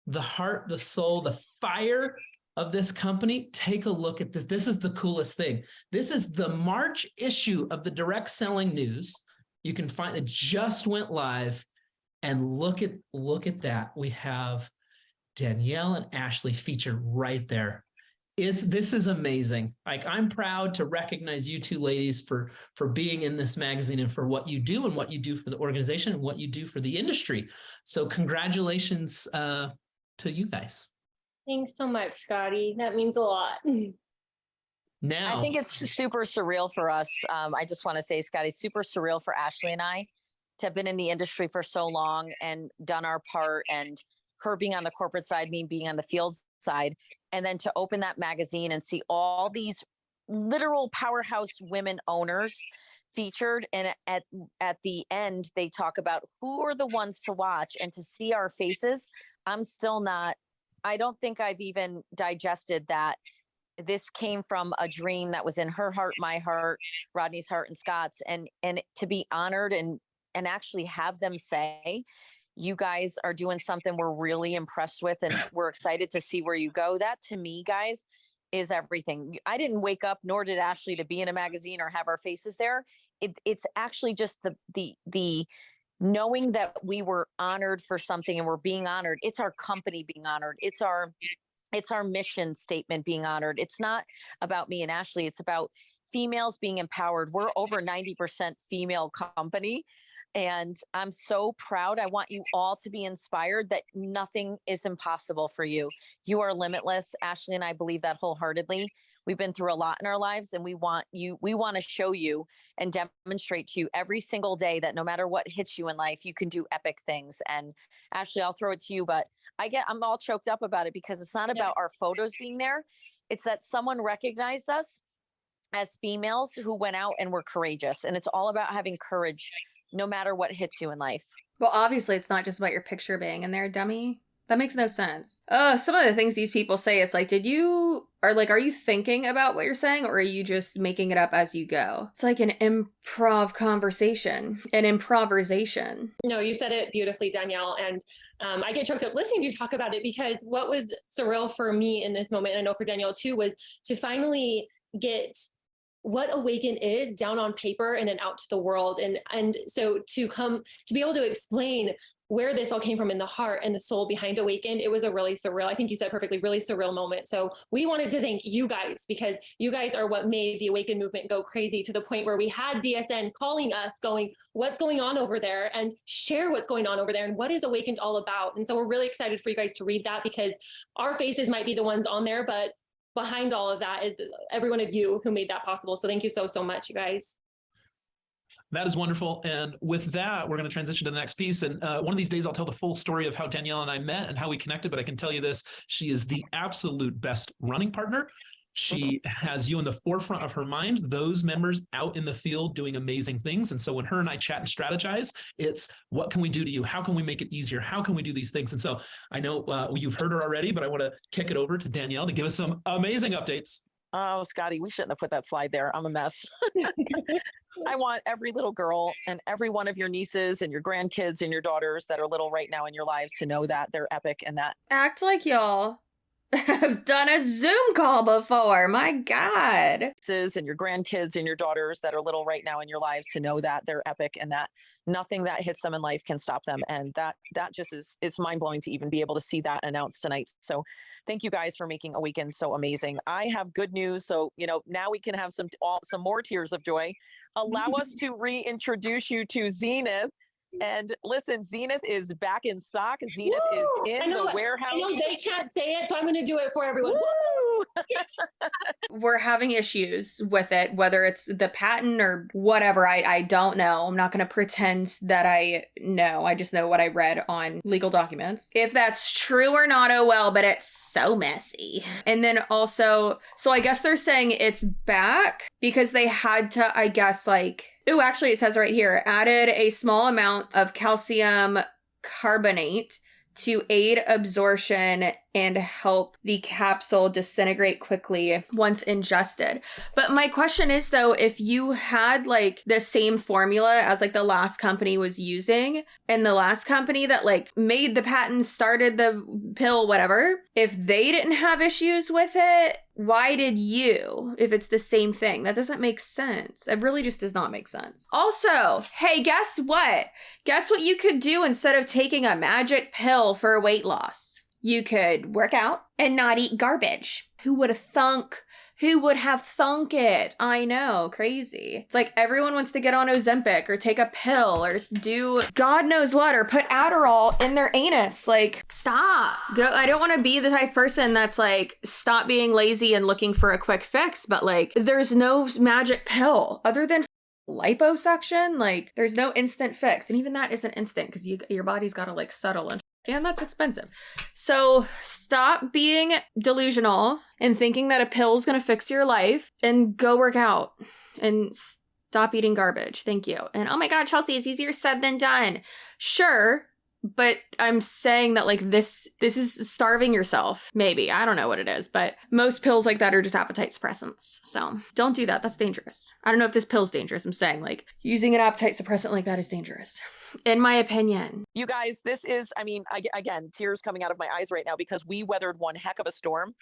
the heart, the soul, the fire of this company, take a look at this. This is the coolest thing. This is the March issue of the Direct Selling News. You can find it, just went live, and look at that. We have Danielle and Ashley featured right there. This is amazing. Like, I'm proud to recognize you two ladies for being in this magazine and for what you do and what you do for the organization and what you do for the industry. So congratulations to you guys. Thanks so much, Scotty. That means a lot. Now, I think it's super surreal for us. I just want to say, Scotty, super surreal for Ashley and I to have been in the industry for so long and done our part, and her being on the corporate side, me being on the field side, and then to open that magazine and see all these literal powerhouse women owners featured. And at the end, they talk about who are the ones to watch, and to see our faces. I don't think I've even digested that this came from a dream that was in her heart, my heart, Rodney's heart, and Scott's, and to be honored and actually have them say, you guys are doing something we're really impressed with, and we're excited to see where you go. That, to me, guys, is everything. I didn't wake up, nor did Ashley, to be in a magazine or have our faces there. It's actually just the knowing that we were honored for something, and we're being honored. It's our company being honored. It's our mission statement being honored. It's not about me and Ashley. It's about females being empowered. We're over 90% female company. And I'm so proud. I want you all to be inspired that nothing is impossible for you. You are limitless. Ashley and I believe that wholeheartedly. We've been through a lot in our lives, and we want to show you and demonstrate to you every single day that no matter what hits you in life, you can do epic things. And Ashley, I'll throw it to you, but I'm all choked up about it, because it's not about our photos being there. It's that someone recognized us as females who went out and were courageous. And it's all about having courage no matter what hits you in life. Well, obviously it's not just about your picture being in there, dummy. That makes no sense. Some of the things these people say, it's like, are you thinking about what you're saying, or are you just making it up as you go? It's like an improv conversation, an improvisation. No, you said it beautifully, Danielle. And I get choked up listening to you talk about it, because what was surreal for me in this moment, and I know for Danielle too, was to finally get what Awakened is down on paper and then out to the world. And so to be able to explain where this all came from in the heart and the soul behind Awakened, it was a really surreal, I think you said perfectly, really surreal moment. So we wanted to thank you guys, because you guys are what made the Awakened movement go crazy, to the point where we had BSN calling us going, what's going on over there, and share what's going on over there, and what is Awakened all about. And so we're really excited for you guys to read that, because our faces might be the ones on there, but behind all of that is every one of you who made that possible. So thank you so much, you guys. that is wonderful. And with that, we're going to transition to the next piece. And one of these days, I'll tell the full story of how Danielle and I met and how we connected. But I can tell you this, she is the absolute best running partner. She has you in the forefront of her mind, those members out in the field doing amazing things. And so when her and I chat and strategize, it's what can we do to you? How can we make it easier? How can we do these things? And so I know you've heard her already, but I want to kick it over to Danielle to give us some amazing updates. Oh, Scotty, we shouldn't have put that slide there. I'm a mess. I want every little girl and every one of your nieces and your grandkids and your daughters that are little right now in your lives to know that they're epic, and that act like y'all have done a Zoom call before. My God. And your grandkids and your daughters that are little right now in your lives to know that they're epic, and that nothing that hits them in life can stop them. And that just it's mind blowing to even be able to see that announced tonight. So thank you guys for making Awakened so amazing. I have good news. So, now we can have some more tears of joy. Allow us to reintroduce you to Zenith. And listen, Zenith is back in stock. Zenith is in the warehouse. I know they can't say it, so I'm going to do it for everyone. We're having issues with it, whether it's the patent or whatever. I don't know. I'm not going to pretend that I know. I just know what I read on legal documents. If that's true or not, oh well, but it's so messy. And then also, so I guess they're saying it's back because they had to, I guess, actually it says right here, added a small amount of calcium carbonate to aid absorption and help the capsule disintegrate quickly once ingested. But my question is though, if you had like the same formula as like the last company was using, and the last company that like made the patent, started the pill, whatever, if they didn't have issues with it, why did you, if it's the same thing? That doesn't make sense. It really just does not make sense. Also, hey, guess what? Guess what you could do instead of taking a magic pill for weight loss? You could work out and not eat garbage. Who would have thunk? Who would have thunk it? I know, crazy. It's like everyone wants to get on Ozempic or take a pill or do God knows what, or put Adderall in their anus. Like, stop. I don't want to be the type of person that's like, stop being lazy and looking for a quick fix, but like, there's no magic pill other than liposuction. Like, there's no instant fix. And even that isn't instant because your body's got to like settle and that's expensive. So stop being delusional and thinking that a pill is going to fix your life and go work out and stop eating garbage. Thank you. And oh my God, Chelsea, it's easier said than done. Sure. But I'm saying that like this is starving yourself. Maybe. I don't know what it is, but most pills like that are just appetite suppressants. So don't do that. That's dangerous. I don't know if this pill's dangerous. I'm saying like using an appetite suppressant like that is dangerous, in my opinion. You guys, this is, I mean, again, tears coming out of my eyes right now because we weathered one heck of a storm.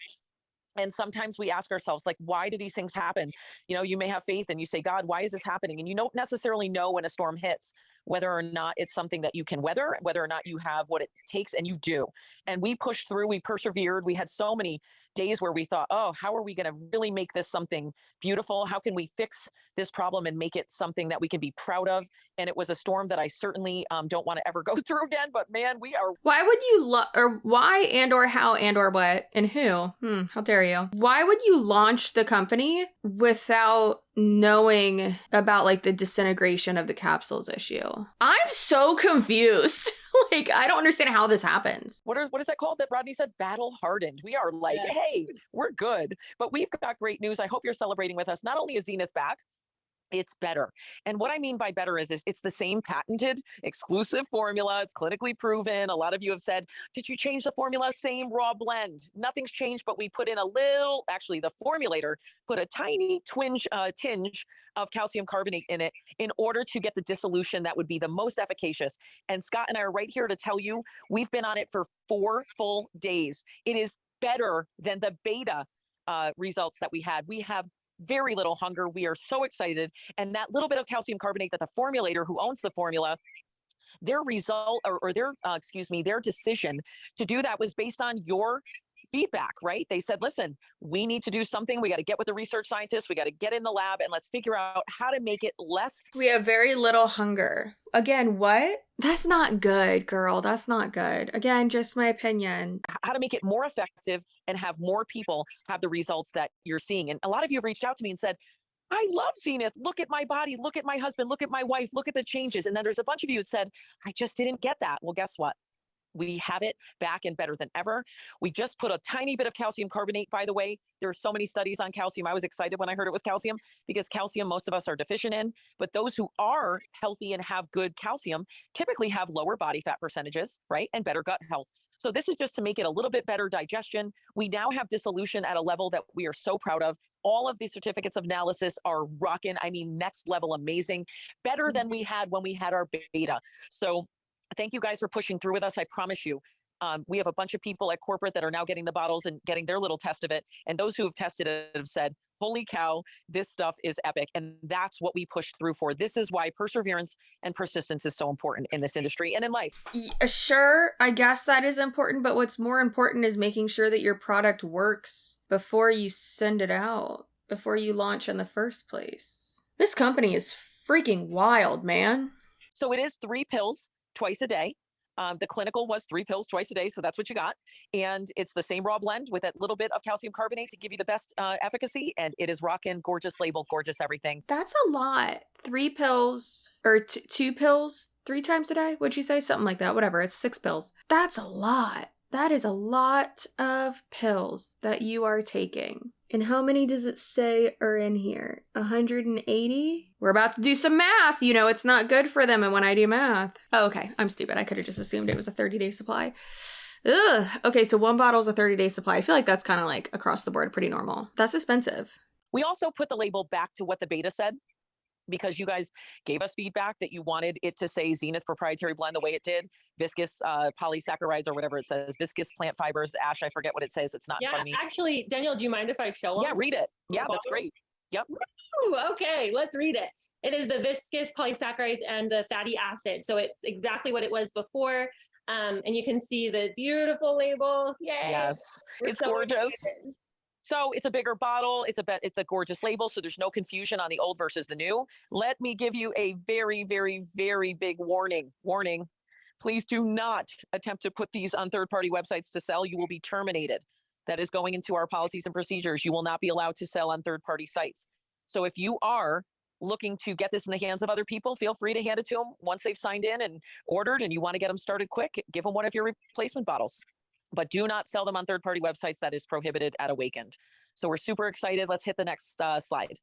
And sometimes we ask ourselves, like, why do these things happen? You know, you may have faith and you say, God, why is this happening? And you don't necessarily know when a storm hits, whether or not it's something that you can weather, whether or not you have what it takes, and you do. And we pushed through, we persevered. We had so many days where we thought, oh, how are we going to really make this something beautiful? How can we fix this problem and make it something that we can be proud of? And it was a storm that I certainly don't want to ever go through again. But man, we are. Why would you, or why and or how and or what and who? How dare you? Why would you launch the company without knowing about like the disintegration of the capsules issue? I'm so confused. Like, I don't understand how this happens. What is that called that Rodney said? Battle hardened. We are like, hey, we're good. But we've got great news. I hope you're celebrating with us. Not only is Zenith back, it's better. And what I mean by better is it's the same patented exclusive formula. It's clinically proven. A lot of you have said, did you change the formula? Same raw blend. Nothing's changed, but we put in a little, actually the formulator put a tiny tinge of calcium carbonate in it in order to get the dissolution that would be the most efficacious. And Scott and I are right here to tell you, we've been on it for 4 full days. It is better than the beta results that we had. We have very little hunger. We are so excited. And that little bit of calcium carbonate that the formulator who owns the formula, their result or their decision to do that was based on your feedback, right? They said, listen, we need to do something. We got to get with the research scientists. We got to get in the lab and let's figure out how to make it less. We have very little hunger. Again, what? That's not good, girl. That's not good. Again, just my opinion. How to make it more effective and have more people have the results that you're seeing. And a lot of you have reached out to me and said, I love Zenith. Look at my body. Look at my husband. Look at my wife. Look at the changes. And then there's a bunch of you that said, I just didn't get that. Well, guess what? We have it back and better than ever. We just put a tiny bit of calcium carbonate, by the way. There are so many studies on calcium. I was excited when I heard it was calcium because calcium, most of us are deficient in, but those who are healthy and have good calcium typically have lower body fat percentages, right? And better gut health. So this is just to make it a little bit better digestion. We now have dissolution at a level that we are so proud of. All of these certificates of analysis are rocking. I mean, next level amazing, better than we had when we had our beta. So thank you guys for pushing through with us. I promise you, we have a bunch of people at corporate that are now getting the bottles and getting their little test of it. And those who have tested it have said, holy cow, this stuff is epic. And that's what we push through for. This is why perseverance and persistence is so important in this industry and in life. Sure, I guess that is important. But what's more important is making sure that your product works before you send it out, before you launch in the first place. This company is freaking wild, man. So it is 3 pills twice a day. The clinical was 3 pills twice a day, so that's what you got. And it's the same raw blend with that little bit of calcium carbonate to give you the best efficacy. And it is rockin', gorgeous label, gorgeous everything. That's a lot. 3 pills or 2 pills 3 times a day? Would you say something like that? Whatever. It's 6 pills. That's a lot. That is a lot of pills that you are taking. And how many does it say are in here? 180? We're about to do some math. You know, it's not good for them. And when I do math. Oh, okay. I'm stupid. I could have just assumed it was a 30-day supply. Ugh. Okay, so one bottle is a 30-day supply. I feel like that's kind of like across the board pretty normal. That's expensive. We also put the label back to what the beta said, because you guys gave us feedback that you wanted it to say Zenith proprietary blend the way it did, viscous polysaccharides or whatever it says, viscous plant fibers, Ash, I forget what it says. It's not in front of me. Actually, Danielle, do you mind if I show Yeah, them? read it. Yeah, that's great. Yep. Ooh, okay, let's read it. It is the viscous polysaccharides and the fatty acid. So it's exactly what it was before. And you can see the beautiful label. Yay. Yes, it's so gorgeous. Excited. So it's a bigger bottle. It's a gorgeous label. So there's no confusion on the old versus the new. Let me give you a very, very, very big warning. Warning. Please do not attempt to put these on third-party websites to sell. You will be terminated. That is going into our policies and procedures. You will not be allowed to sell on third-party sites. So if you are looking to get this in the hands of other people, feel free to hand it to them once they've signed in and ordered, and you want to get them started quick, give them one of your replacement bottles. But do not sell them on third-party websites. That is prohibited at AWAKEND. So we're super excited. Let's hit the next slide.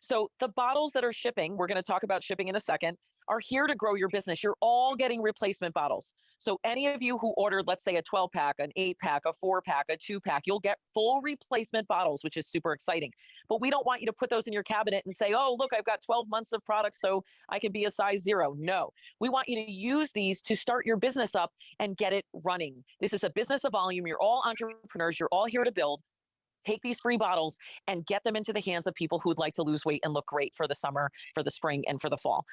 So the bottles that are shipping, we're going to talk about shipping in a second, are here to grow your business. You're all getting replacement bottles. So any of you who ordered, let's say a 12-pack, an 8-pack, a 4-pack, a 2-pack, you'll get full replacement bottles, which is super exciting. But we don't want you to put those in your cabinet and say, oh, look, I've got 12 months of product, so I can be a size 0. No, we want you to use these to start your business up and get it running. This is a business of volume. You're all entrepreneurs. You're all here to build. Take these free bottles and get them into the hands of people who would like to lose weight and look great for the summer, for the spring, and for the fall.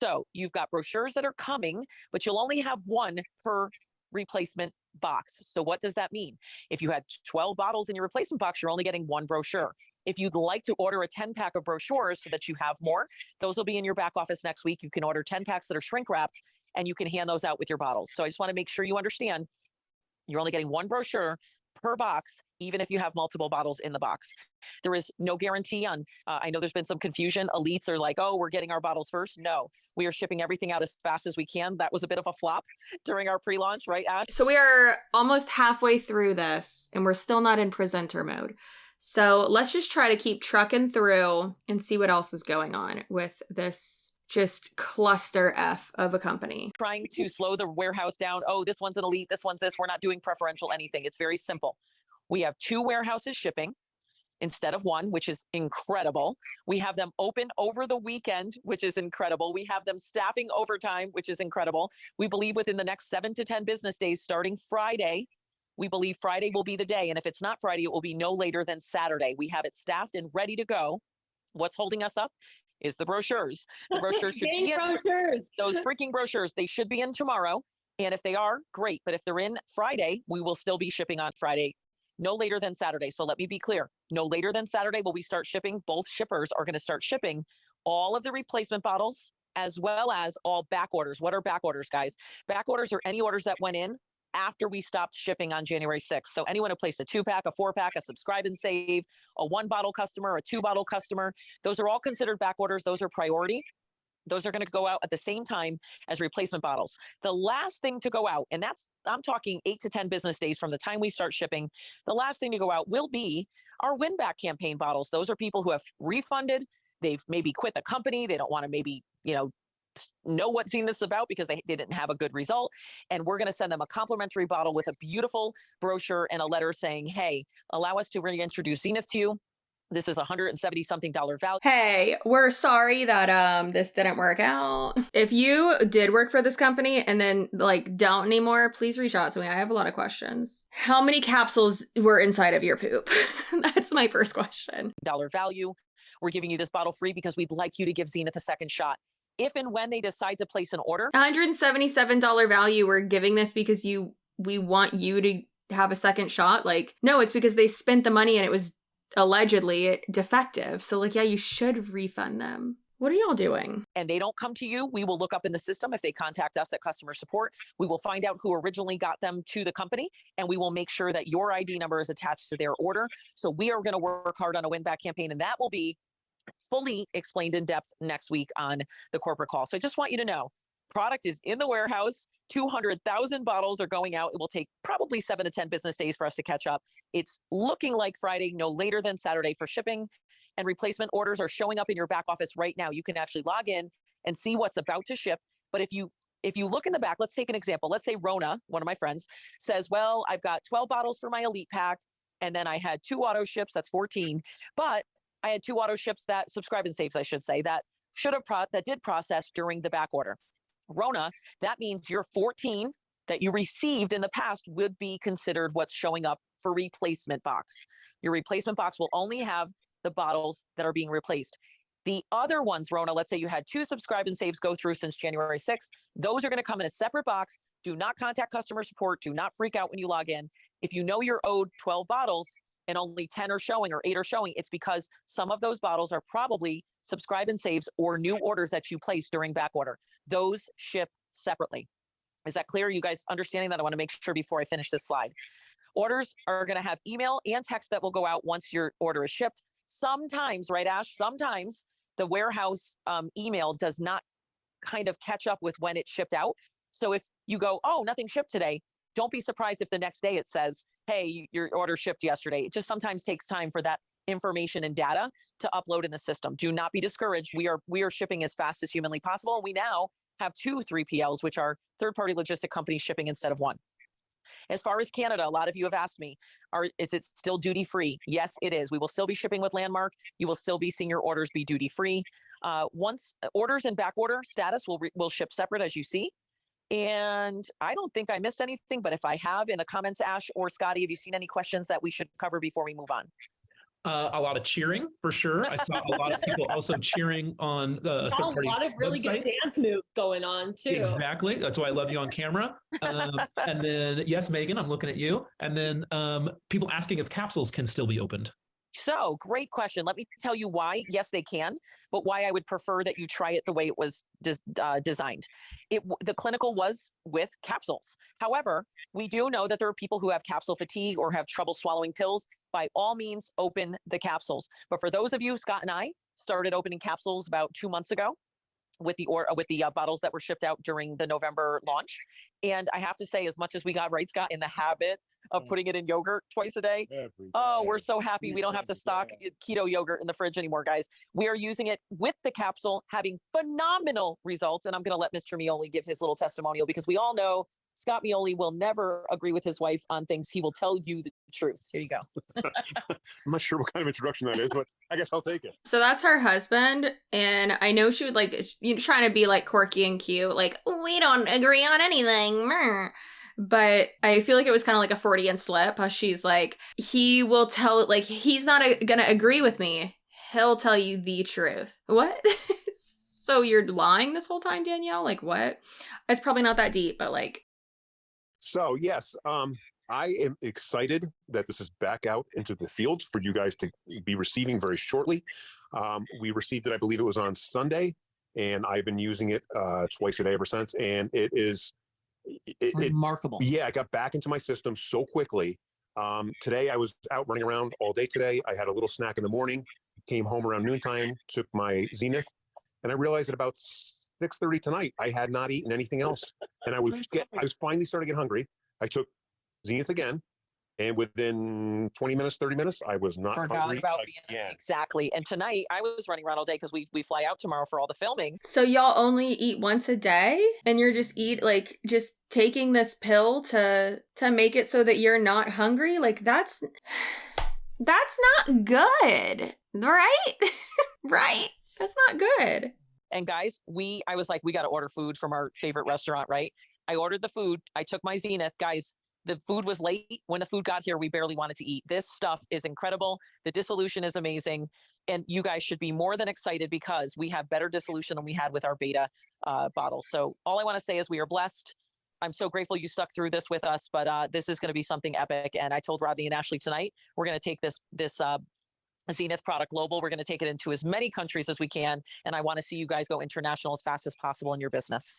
So you've got brochures that are coming, but you'll only have one per replacement box. So what does that mean? If you had 12 bottles in your replacement box, you're only getting one brochure. If you'd like to order a 10-pack of brochures so that you have more, those will be in your back office next week. You can order 10 packs that are shrink wrapped, and you can hand those out with your bottles. So I just want to make sure you understand you're only getting one brochure per box, even if you have multiple bottles in the box. There is no guarantee on, I know there's been some confusion. Elites are like, oh, we're getting our bottles first. No, we are shipping everything out as fast as we can. That was a bit of a flop during our pre-launch, right, Ash? So we are almost halfway through this and we're still not in presenter mode. So let's just try to keep trucking through and see what else is going on with this just cluster F of a company. Trying to slow the warehouse down. Oh, this one's an elite, this one's this. We're not doing preferential anything. It's very simple. We have 2 warehouses shipping instead of 1, which is incredible. We have them open over the weekend, which is incredible. We have them staffing overtime, which is incredible. We believe within the next 7 to 10 business days, starting Friday, we believe Friday will be the day. And if it's not Friday, it will be no later than Saturday. We have it staffed and ready to go. What's holding us up is the brochures. The brochures should be in. Brochures. Those freaking brochures, they should be in tomorrow. And if they are, great. But if they're in Friday, we will still be shipping on Friday, no later than Saturday. So let me be clear. No later than Saturday will we start shipping. Both shippers are going to start shipping all of the replacement bottles as well as all back orders. What are back orders, guys? Back orders are any orders that went in after we stopped shipping on January 6th. So anyone who placed a 2-pack, a 4-pack, a subscribe and save, a 1-bottle customer, a 2-bottle customer, those are all considered back orders. Those are priority. Those are going to go out at the same time as replacement bottles. The last thing to go out, and that's, I'm talking 8 to 10 business days from the time we start shipping, the last thing to go out will be our win back campaign bottles. Those are people who have refunded. They've maybe quit the company. They don't want to maybe, know what Zenith's about because they didn't have a good result. And we're going to send them a complimentary bottle with a beautiful brochure and a letter saying, hey, allow us to reintroduce Zenith to you. This is $170-something value. Hey, we're sorry that this didn't work out. If you did work for this company and then don't anymore, please reach out to me. I have a lot of questions. How many capsules were inside of your poop? That's my first question. Dollar value. We're giving you this bottle free because we'd like you to give Zenith a second shot. If and when they decide to place an order. $177 value, we're giving this because we want you to have a second shot. No, it's because they spent the money and it was allegedly defective. So yeah, you should refund them. What are y'all doing? And they don't come to you, we will look up in the system. If they contact us at customer support, we will find out who originally got them to the company, and we will make sure that your ID number is attached to their order. So we are going to work hard on a win back campaign, and that will be fully explained in depth next week on the corporate call. So I just want you to know, Product is in the warehouse. 200,000 bottles are going out. It will take probably 7 to 10 business days for us to catch up. It's looking like Friday, no later than Saturday for shipping, and replacement orders are showing up in your back office right now. You can actually log in and see what's about to ship. But if you look in the back, let's take an example. Let's say Rona, one of my friends, says, well, I've got 12 bottles for my elite pack, and then I had 2 auto ships, that's 14. But I had 2 auto ships that subscribe and saves, I should say, that did process during the back order. Rona, that means your 14 that you received in the past would be considered what's showing up for replacement box. Your replacement box will only have the bottles that are being replaced. The other ones, Rona, let's say you had 2 subscribe and saves go through since January 6th. Those are going to come in a separate box. Do not contact customer support. Do not freak out when you log in. If you know you're owed 12 bottles and only 10 are showing or 8 are showing, it's because some of those bottles are probably subscribe and saves or new orders that you placed during back order. Those ship separately. Is that clear? You guys understanding that? I want to make sure before I finish this slide. Orders are going to have email and text that will go out once your order is shipped. Sometimes, right, Ash? Sometimes the warehouse email does not kind of catch up with when it shipped out. So if you go, oh, nothing shipped today, don't be surprised if the next day it says, hey, your order shipped yesterday. It just sometimes takes time for that information and data to upload in the system. Do not be discouraged. We are shipping as fast as humanly possible. We now have 2 3PLs, which are third-party logistic companies shipping instead of 1. As far as Canada, a lot of you have asked me, is it still duty-free? Yes, it is. We will still be shipping with Landmark. You will still be seeing your orders be duty-free. Once orders and back order status will ship separate, as you see. And I don't think I missed anything, but if I have, in the comments, Ash or Scotty, have you seen any questions that we should cover before we move on? A lot of cheering for sure. I saw a lot of people also cheering on the A lot of really good dance moves going on too. Exactly. That's why I love you on camera. And then, yes, Megan, I'm looking at you. And then people asking if capsules can still be opened. So great question. Let me tell you why. Yes, they can, but why I would prefer that you try it the way it was designed. The clinical was with capsules. However, we do know that there are people who have capsule fatigue or have trouble swallowing pills. By all means, open the capsules. But for those of you, Scott and I started opening capsules about 2 months ago with the bottles that were shipped out during the November launch. And I have to say, as much as we got, right, Scott, in the habit of putting it in yogurt twice a day. Oh, we're so happy we don't have to stock keto yogurt in the fridge anymore, guys. We are using it with the capsule, having phenomenal results. And I'm going to let Mr. Mioli give his little testimonial, because we all know Scott Mioli will never agree with his wife on things. He will tell you the truth. Here you go. I'm not sure what kind of introduction that is, but I guess I'll take it. So that's her husband, and I know she would trying to be like quirky and cute, like, we don't agree on anything. But I feel like it was kind of like a Freudian slip. How she's like, he will tell, like, he's not gonna agree with me. He'll tell you the truth. What? So you're lying this whole time, Danielle? Like, what? It's probably not that deep, but like. So yes, I am excited that this is back out into the fields for you guys to be receiving very shortly. We received it, I believe it was on Sunday, and I've been using it twice a day ever since, and it is remarkable. Yeah, I got back into my system so quickly. Today I was out running around all day today. I had a little snack in the morning, came home around noontime, took my Zenith, and I realized at about 6:30 tonight I had not eaten anything else, and I was finally starting to get hungry. I took Zenith again, and within 20 minutes, 30 minutes, I was not hungry again. Exactly. And tonight I was running around all day because we fly out tomorrow for all the filming. So y'all only eat once a day, and you're just taking this pill to make it so that you're not hungry? Like, that's not good, right? Right? That's not good. And guys, I was like, we got to order food from our favorite restaurant, right? I ordered the food. I took my Zenith. Guys, the food was late. When the food got here, we barely wanted to eat. This stuff is incredible. The dissolution is amazing. And you guys should be more than excited, because we have better dissolution than we had with our beta bottles. So all I want to say is we are blessed. I'm so grateful you stuck through this with us, but this is going to be something epic. And I told Rodney and Ashley tonight, we're going to take this Zenith product global. We're going to take it into as many countries as we can. And I want to see you guys go international as fast as possible in your business.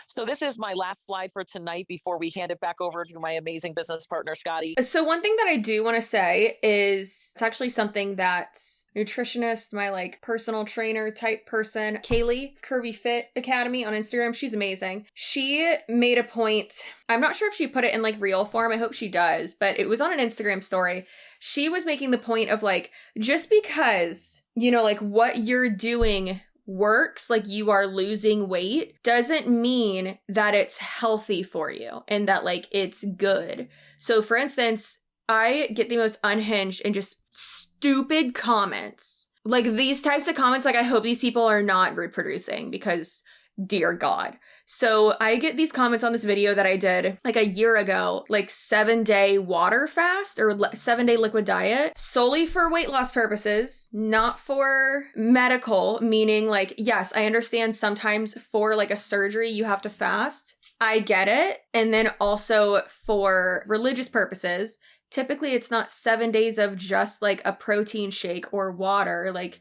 So this is my last slide for tonight before we hand it back over to my amazing business partner, Scotty. So one thing that I do want to say is it's actually something that nutritionist, my like personal trainer type person, Kaylee, Curvy Fit Academy on Instagram, she's amazing. She made a point. I'm not sure if she put it in like real form. I hope she does, but it was on an Instagram story. She was making the point of like, just because, you know, like what you're doing works, like you are losing weight, doesn't mean that it's healthy for you and that like it's good. So for instance, I get the most unhinged and just stupid comments. Like these types of comments, like I hope these people are not reproducing because dear God. So I get these comments on this video that I did like a year ago, like 7-day water fast or 7-day liquid diet solely for weight loss purposes, not for medical, meaning like, yes, I understand sometimes for like a surgery, you have to fast. I get it. And then also for religious purposes, typically it's not 7 days of just like a protein shake or water, like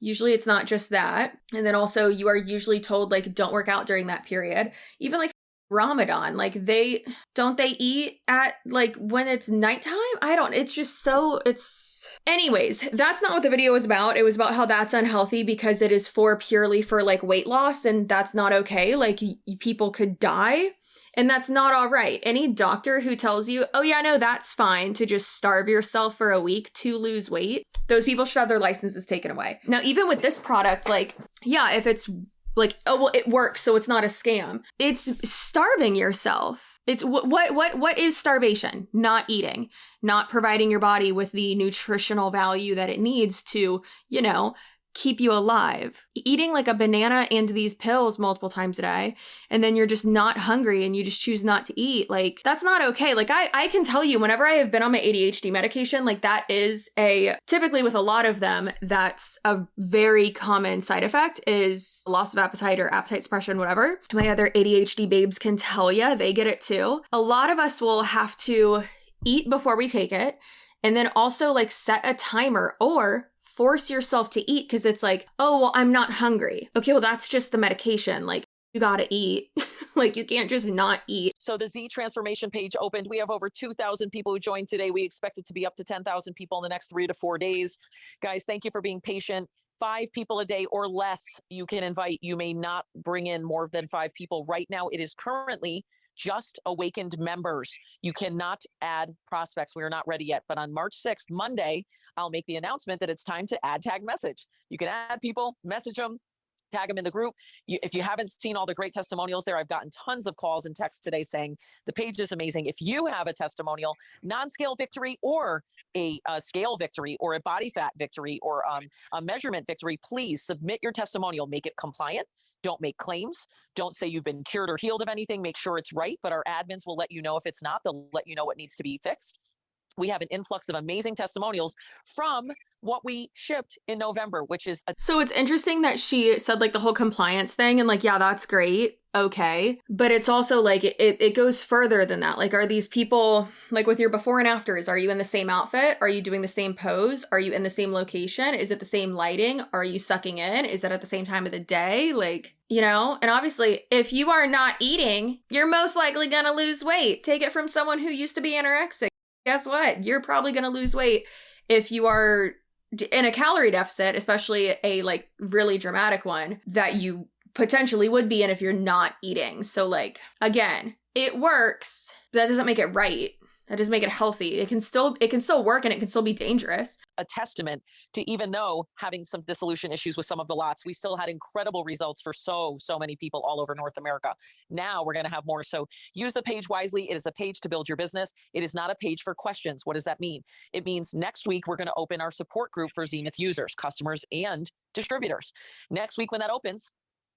usually it's not just that. And then also you are usually told like, don't work out during that period. Even like Ramadan, like they eat at like when it's nighttime? It's just so anyways, that's not what the video was about. It was about how that's unhealthy because it is purely for like weight loss and that's not okay. Like people could die. And that's not all right. Any doctor who tells you, oh yeah, no, that's fine to just starve yourself for a week to lose weight, those people should have their licenses taken away. Now, even with this product, like, yeah, if it's like, oh, well, it works, so it's not a scam. It's starving yourself. It's what is starvation? Not eating, not providing your body with the nutritional value that it needs to, you know, keep you alive. Eating like a banana and these pills multiple times a day, and then you're just not hungry and you just choose not to eat, like that's not okay. Like I can tell you, whenever I have been on my ADHD medication, like that is typically with a lot of them, that's a very common side effect is loss of appetite or appetite suppression, whatever. My other ADHD babes can tell you, they get it too. A lot of us will have to eat before we take it, and then also like set a timer or force yourself to eat because it's like, oh, well, I'm not hungry. Okay, well, that's just the medication. Like, you gotta eat. Like, you can't just not eat. So the Z Transformation page opened. We have over 2,000 people who joined today. We expect it to be up to 10,000 people in the next 3 to 4 days. Guys, thank you for being patient. 5 people a day or less you can invite. You may not bring in more than 5 people. Right now, it is currently just Awakened members. You cannot add prospects. We are not ready yet. But on March 6th, Monday, I'll make the announcement that it's time to add, tag, message. You can add people, message them, tag them in the group. If you haven't seen all the great testimonials there, I've gotten tons of calls and texts today saying the page is amazing. If you have a testimonial, non-scale victory or a scale victory or a body fat victory or a measurement victory, please submit your testimonial. Make it compliant. Don't make claims. Don't say you've been cured or healed of anything. Make sure it's right, but our admins will let you know if it's not. They'll let you know what needs to be fixed. We have an influx of amazing testimonials from what we shipped in November, which is So it's interesting that she said like the whole compliance thing and like, yeah, that's great. Okay. But it's also like it goes further than that. Like, are these people like with your before and afters? Are you in the same outfit? Are you doing the same pose? Are you in the same location? Is it the same lighting? Are you sucking in? Is it at the same time of the day? Like, you know, and obviously if you are not eating, you're most likely going to lose weight. Take it from someone who used to be anorexic. Guess what? You're probably going to lose weight if you are in a calorie deficit, especially a like really dramatic one that you potentially would be in if you're not eating. So like, again, it works. That doesn't make it right. That doesn't make it healthy. It can still work and it can still be dangerous. a testament to, even though having some dissolution issues with some of the lots, we still had incredible results for so many people all over North America. Now we're going to have more. So use the page wisely. It is a page to build your business. It is not a page for questions. What does that mean? It means next week, we're going to open our support group for Zenith users, customers, and distributors. Next week, when that opens,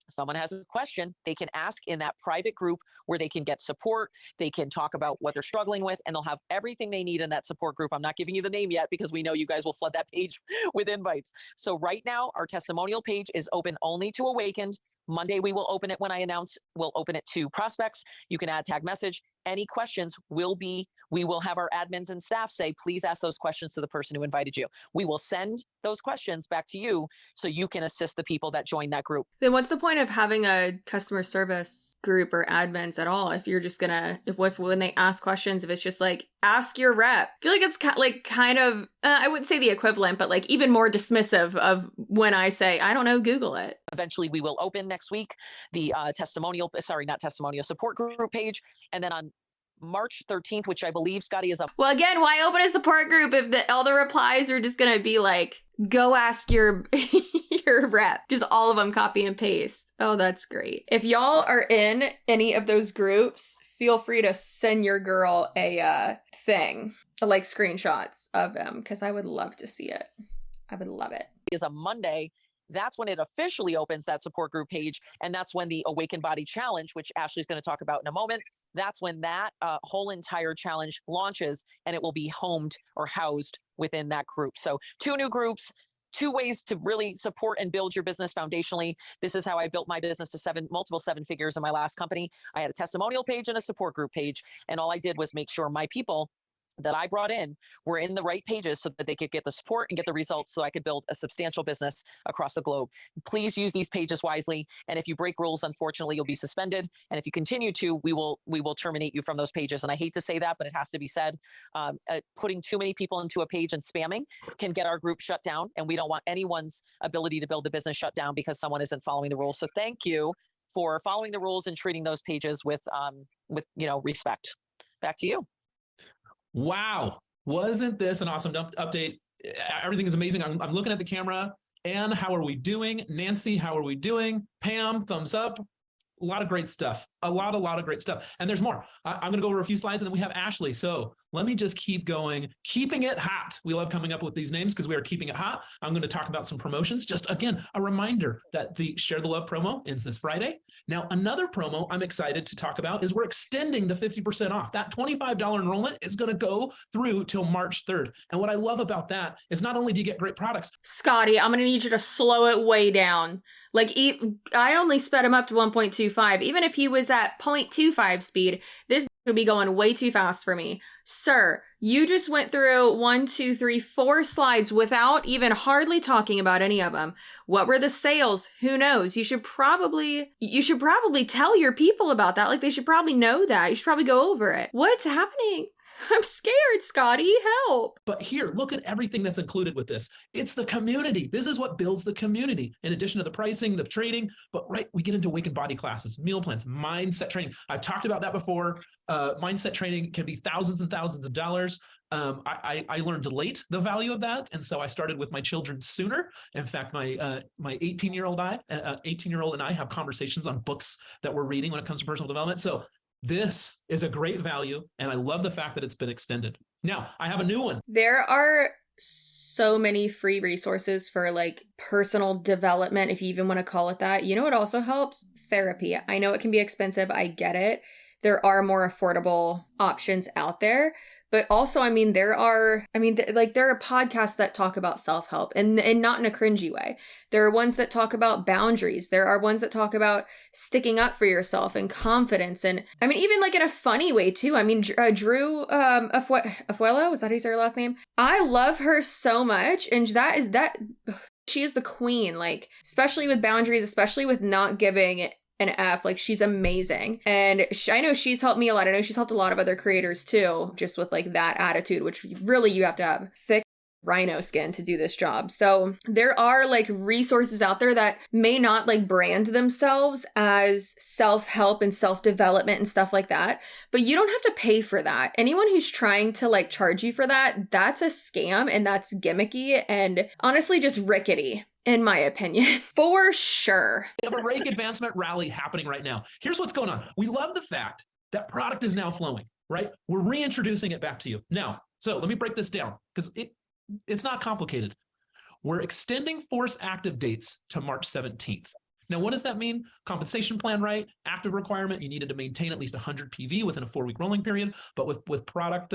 someone has a question, they can ask in that private group where they can get support. They can talk about what they're struggling with, and they'll have everything they need in that support group. I'm not giving you the name yet because we know you guys will flood that page with invites. So right now, our testimonial page is open only to Awakened. Monday, we will open it when I announce, we'll open it to prospects. You can add tag message. Any questions we will have our admins and staff say, please ask those questions to the person who invited you. We will send those questions back to you so you can assist the people that join that group. Then what's the point of having a customer service group or admins at all if you're just gonna, if when they ask questions, if it's just like, ask your rep? I feel like it's kind of, I wouldn't say the equivalent, but like even more dismissive of when I say, I don't know, Google it. Eventually, we will open next week the support group page. And then on March 13th, which I believe, Scotty, is up. Well, again, why open a support group if all the replies are just going to be like, go ask your your rep. Just all of them copy and paste. Oh, that's great. If y'all are in any of those groups, feel free to send your girl a thing, like screenshots of them, because I would love to see it. I would love it. Is a Monday. That's when it officially opens, that support group page. And that's when the Awakened Body Challenge, which Ashley's going to talk about in a moment, that's when that whole entire challenge launches, and it will be homed or housed within that group. So 2 new groups, 2 ways to really support and build your business foundationally. This is how I built my business to multiple 7 figures in my last company. I had a testimonial page and a support group page. And all I did was make sure my people that I brought in were in the right pages so that they could get the support and get the results so I could build a substantial business across the globe. Please use these pages wisely. And if you break rules, unfortunately, you'll be suspended. And if you continue to, we will terminate you from those pages. And I hate to say that, but it has to be said. Putting too many people into a page and spamming can get our group shut down. And we don't want anyone's ability to build the business shut down because someone isn't following the rules. So thank you for following the rules and treating those pages with respect. Back to you. Wow. Wasn't this an awesome update? Everything is amazing. I'm looking at the camera. Anne, how are we doing? Nancy, how are we doing? Pam, thumbs up. A lot of great stuff. A lot of great stuff. And there's more. I'm going to go over a few slides and then we have Ashley. So let me just keep going. Keeping it hot. We love coming up with these names because we are keeping it hot. I'm going to talk about some promotions. Just again, a reminder that the Share the Love promo ends this Friday. Now, another promo I'm excited to talk about is we're extending the 50% off. That $25 enrollment is going to go through till March 3rd. And what I love about that is not only do you get great products. Scotty, I'm going to need you to slow it way down. Like, I only sped him up to 1.25. Even if he was at 0.25 speed, this would be going way too fast for me. Sir, you just went through 1, 2, 3, 4 slides without even hardly talking about any of them. What were the sales? Who knows? You should probably tell your people about that. Like, they should probably know that. You should probably go over it. What's happening? I'm scared, Scotty. Help. But here, look at everything that's included with this. It's the community. This is what builds the community. In addition to the pricing, the training, but we get into Awakened Body classes, meal plans, mindset training. I've talked about that before. Mindset training can be thousands and thousands of dollars. I learned late the value of that. And so I started with my children sooner. In fact, my 18-year-old and I have conversations on books that we're reading when it comes to personal development. So this is a great value, and I love the fact that it's been extended. Now, I have a new one. There are so many free resources for like personal development, if you even want to call it that. You know what also helps? Therapy. I know it can be expensive. I get it. There are more affordable options out there. But also, there are podcasts that talk about self-help and not in a cringy way. There are ones that talk about boundaries. There are ones that talk about sticking up for yourself and confidence. And even like in a funny way too. Drew Afuelo, is that how you say her last name? I love her so much. And she is the queen, like, especially with boundaries, especially with not giving an F. Like, she's amazing. And I know she's helped me a lot. I know she's helped a lot of other creators too, just with like that attitude, which really you have to have thick rhino skin to do this job. So there are like resources out there that may not like brand themselves as self-help and self-development and stuff like that, but you don't have to pay for that. Anyone who's trying to like charge you for that, that's a scam and that's gimmicky and honestly just rickety. In my opinion, for sure. We have a rake advancement rally happening right now. Here's what's going on. We love the fact that product is now flowing, right? We're reintroducing it back to you. Now, so let me break this down because it's not complicated. We're extending Force active dates to March 17th. Now, what does that mean? Compensation plan, right? Active requirement, you needed to maintain at least 100 PV within a 4-week rolling period. But with product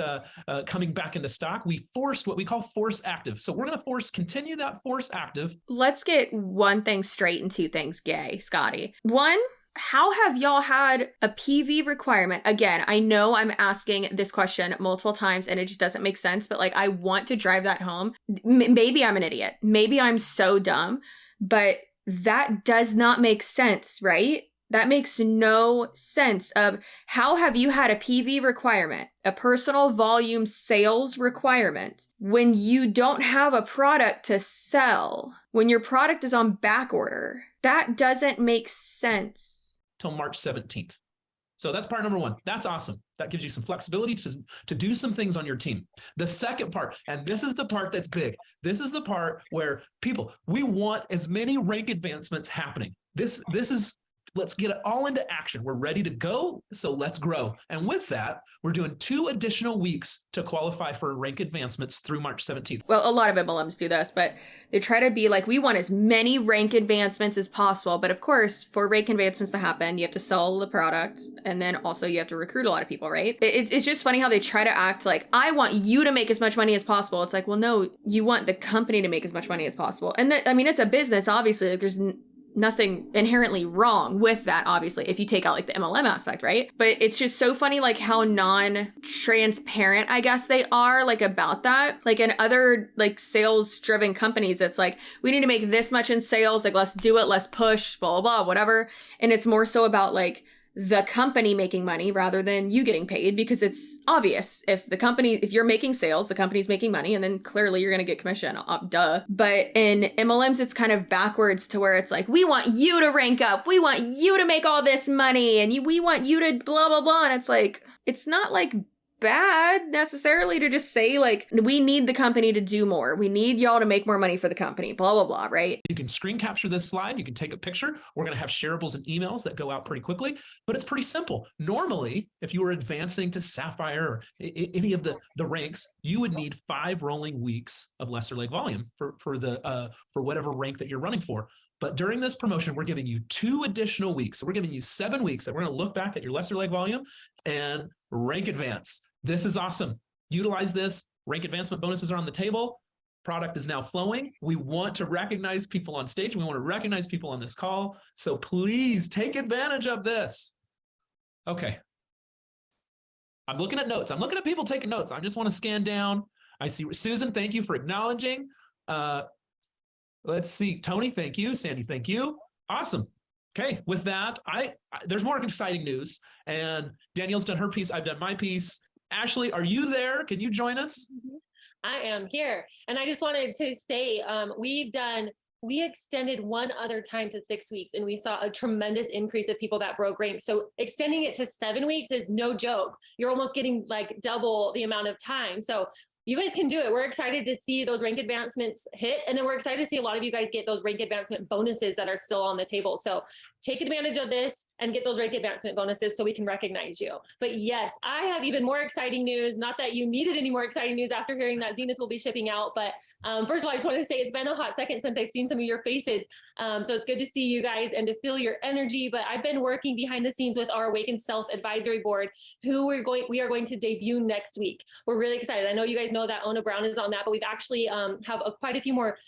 coming back into stock, we forced what we call force active. So we're going to continue that force active. Let's get one thing straight and two things gay, Scotty. One, how have y'all had a PV requirement? Again, I know I'm asking this question multiple times and it just doesn't make sense, but like I want to drive that home. Maybe I'm an idiot. Maybe I'm so dumb, but that does not make sense, right? That makes no sense of how have you had a PV requirement, a personal volume sales requirement, when you don't have a product to sell, when your product is on back order? That doesn't make sense. Till March 17th. So that's part number one. That's awesome. That gives you some flexibility to do some things on your team. The second part, and this is the part that's big. This is the part where we want as many rank advancements happening. This is, let's get it all into action. We're ready to go, so let's grow. And with that, we're doing 2 additional weeks to qualify for rank advancements through March 17th. Well, a lot of MLMs do this, but they try to be like, we want as many rank advancements as possible. But of course, for rank advancements to happen, you have to sell the product, and then also you have to recruit a lot of people, right? It's just funny how they try to act like, I want you to make as much money as possible. It's like, well, no, you want the company to make as much money as possible. And I mean, it's a business, obviously. Like, there's nothing inherently wrong with that, obviously, if you take out like the MLM aspect, right? But it's just so funny, like how non-transparent, I guess they are, like about that. Like in other like sales-driven companies, it's like, we need to make this much in sales, like let's do it, let's push, blah, blah, blah, whatever. And it's more so about like the company making money rather than you getting paid, because it's obvious if you're making sales, the company's making money, and then clearly you're going to get commission, duh. But in MLMs, it's kind of backwards to where it's like, we want you to rank up, we want you to make all this money, and we want you to blah, blah, blah. And it's like, it's not like bad necessarily to just say like, we need the company to do more. We need y'all to make more money for the company, blah, blah, blah, right? You can screen capture this slide. You can take a picture. We're going to have shareables and emails that go out pretty quickly, but it's pretty simple. Normally, if you were advancing to Sapphire or any of the ranks, you would need 5 rolling weeks of lesser leg volume for whatever rank that you're running for. But during this promotion, we're giving you 2 additional weeks. So we're giving you 7 weeks that we're going to look back at your lesser leg volume and rank advance. This is awesome. Utilize this. Rank advancement bonuses are on the table. Product is now flowing. We want to recognize people on stage. We want to recognize people on this call. So please take advantage of this. Okay. I'm looking at notes. I'm looking at people taking notes. I just want to scan down. I see Susan, thank you for acknowledging. Let's see. Tony, thank you. Sandy, thank you. Awesome. Okay. With that, there's more exciting news. And Danielle's done her piece. I've done my piece. Ashley, are you there? Can you join us? I am here. And I just wanted to say, we extended one other time to 6 weeks, and we saw a tremendous increase of people that broke ranks. So extending it to 7 weeks is no joke. You're almost getting like double the amount of time. So you guys can do it. We're excited to see those rank advancements hit. And then we're excited to see a lot of you guys get those rank advancement bonuses that are still on the table. So take advantage of this and get those rank advancement bonuses so we can recognize you. But yes, I have even more exciting news. Not that you needed any more exciting news after hearing that Zenith will be shipping out. But first of all, I just wanted to say it's been a hot second since I've seen some of your faces. So it's good to see you guys and to feel your energy. But I've been working behind the scenes with our Awakened Self Advisory Board, who we are going to debut next week. We're really excited. I know you guys know that Ona Brown is on that, but we've actually have quite a few more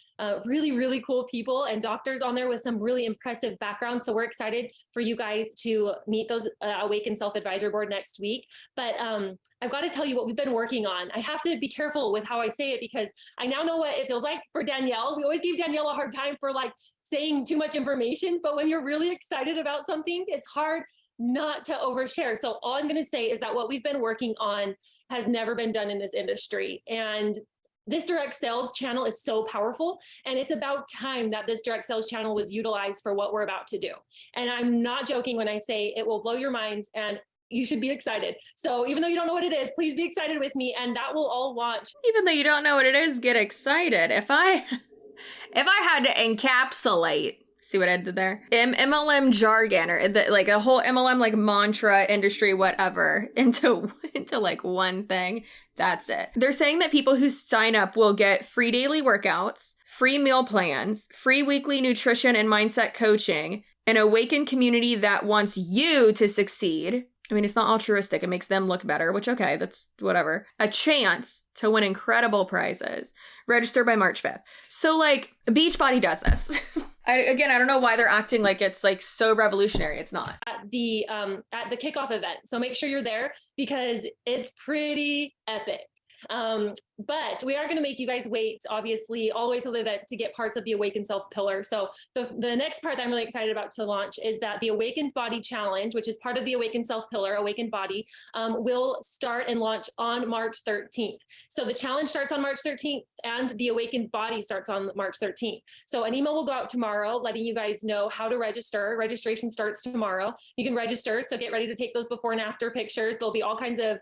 really, really cool people and doctors on there with some really impressive backgrounds. So we're excited for you guys to meet those Awakened Self Advisory Board next week. But I've got to tell you what we've been working on. I have to be careful with how I say it because I now know what it feels like for Danielle. We always give Danielle a hard time for like saying too much information, but when you're really excited about something, it's hard not to overshare. So all I'm going to say is that what we've been working on has never been done in this industry. And this direct sales channel is so powerful, and it's about time that this direct sales channel was utilized for what we're about to do. And I'm not joking when I say it will blow your minds and you should be excited. So even though you don't know what it is, please be excited with me, and that will all launch. Even though you don't know what it is, get excited. If I had to encapsulate, see what I did there? MLM jargon, or like a whole MLM like mantra, industry, whatever, into like one thing. That's it. They're saying that people who sign up will get free daily workouts, free meal plans, free weekly nutrition and mindset coaching, an awakened community that wants you to succeed. I mean, it's not altruistic. It makes them look better, which, okay, that's whatever. A chance to win incredible prizes. Register by March 5th. So, like, Beachbody does this. I don't know why they're acting like it's, like, so revolutionary. It's not. At the kickoff event. So make sure you're there because it's pretty epic. But we are going to make you guys wait, obviously, all the way till the event to get parts of the Awakened Self pillar. So the next part that I'm really excited about to launch is that the Awakened Body Challenge, which is part of the Awakened Self pillar, Awakened Body, will start and launch on March 13th. So the challenge starts on March 13th and the Awakened Body starts on March 13th. So an email will go out tomorrow letting you guys know how to register. Registration starts tomorrow. You can register. So get ready to take those before and after pictures. There'll be all kinds of